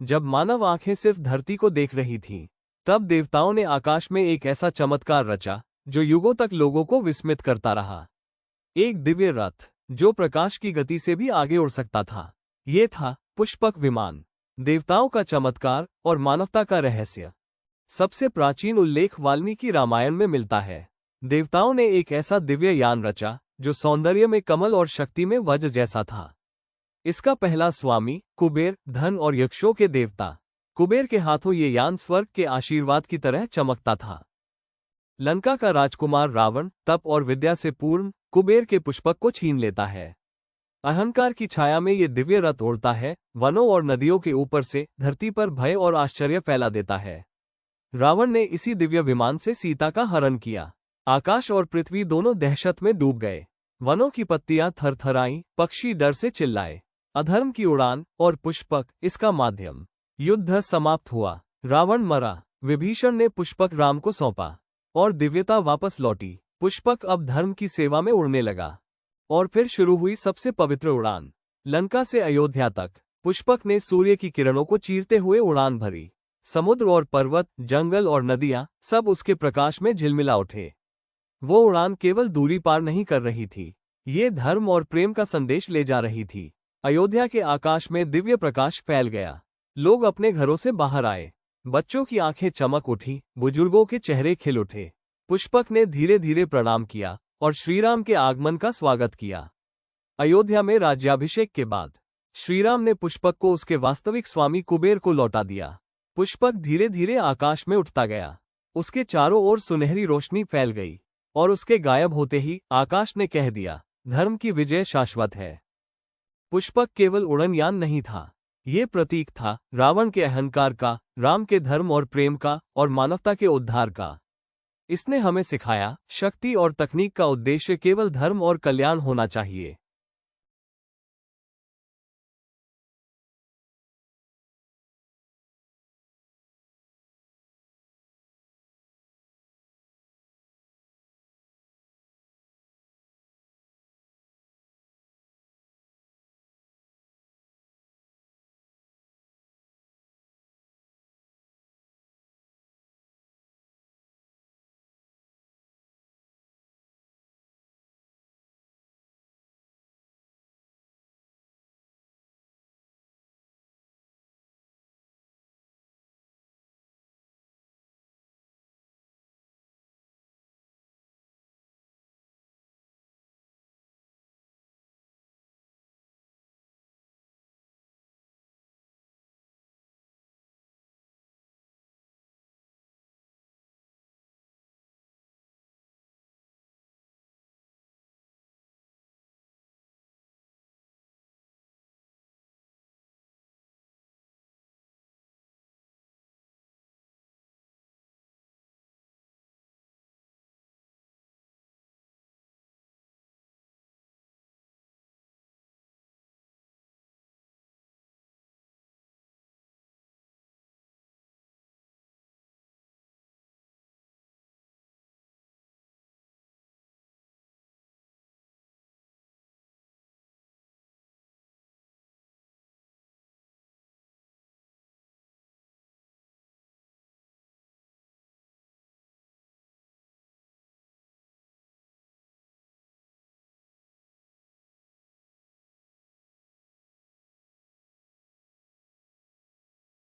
जब मानव आंखें सिर्फ धरती को देख रही थीं, तब देवताओं ने आकाश में एक ऐसा चमत्कार रचा जो युगों तक लोगों को विस्मित करता रहा। एक दिव्य रथ जो प्रकाश की गति से भी आगे उड़ सकता था। ये था पुष्पक विमान, देवताओं का चमत्कार और मानवता का रहस्य। सबसे प्राचीन उल्लेख वाल्मीकि रामायण में मिलता है। देवताओं ने एक ऐसा दिव्य यान रचा जो सौंदर्य में कमल और शक्ति में वज्र जैसा था। इसका पहला स्वामी कुबेर, धन और यक्षों के देवता। कुबेर के हाथों ये यान स्वर्ग के आशीर्वाद की तरह चमकता था। लंका का राजकुमार रावण तप और विद्या से पूर्ण कुबेर के पुष्पक को छीन लेता है। अहंकार की छाया में ये दिव्य रथ उड़ता है, वनों और नदियों के ऊपर से धरती पर भय और आश्चर्य फैला देता है। रावण ने इसी दिव्य विमान से सीता का हरण किया। आकाश और पृथ्वी दोनों दहशत में डूब गए। वनों की पत्तियां थरथराईं, पक्षी डर से चिल्लाए। अधर्म की उड़ान और पुष्पक इसका माध्यम। युद्ध समाप्त हुआ, रावण मरा, विभीषण ने पुष्पक राम को सौंपा और दिव्यता वापस लौटी। पुष्पक अब धर्म की सेवा में उड़ने लगा और फिर शुरू हुई सबसे पवित्र उड़ान। लंका से अयोध्या तक पुष्पक ने सूर्य की किरणों को चीरते हुए उड़ान भरी। समुद्र और पर्वत, जंगल और नदियां सब उसके प्रकाश में झिलमिला उठे। वो उड़ान केवल दूरी पार नहीं कर रही थी, ये धर्म और प्रेम का संदेश ले जा रही थी। अयोध्या के आकाश में दिव्य प्रकाश फैल गया। लोग अपने घरों से बाहर आए, बच्चों की आंखें चमक उठी, बुजुर्गों के चेहरे खिल उठे। पुष्पक ने धीरे धीरे प्रणाम किया और श्रीराम के आगमन का स्वागत किया। अयोध्या में राज्याभिषेक के बाद श्रीराम ने पुष्पक को उसके वास्तविक स्वामी कुबेर को लौटा दिया। पुष्पक धीरे धीरे आकाश में उठता गया, उसके चारों ओर सुनहरी रोशनी फैल गई और उसके गायब होते ही आकाश ने कह दिया, धर्म की विजय शाश्वत है। पुष्पक केवल उड़नयान नहीं था, ये प्रतीक था रावण के अहंकार का, राम के धर्म और प्रेम का और मानवता के उद्धार का। इसने हमें सिखाया, शक्ति और तकनीक का उद्देश्य केवल धर्म और कल्याण होना चाहिए।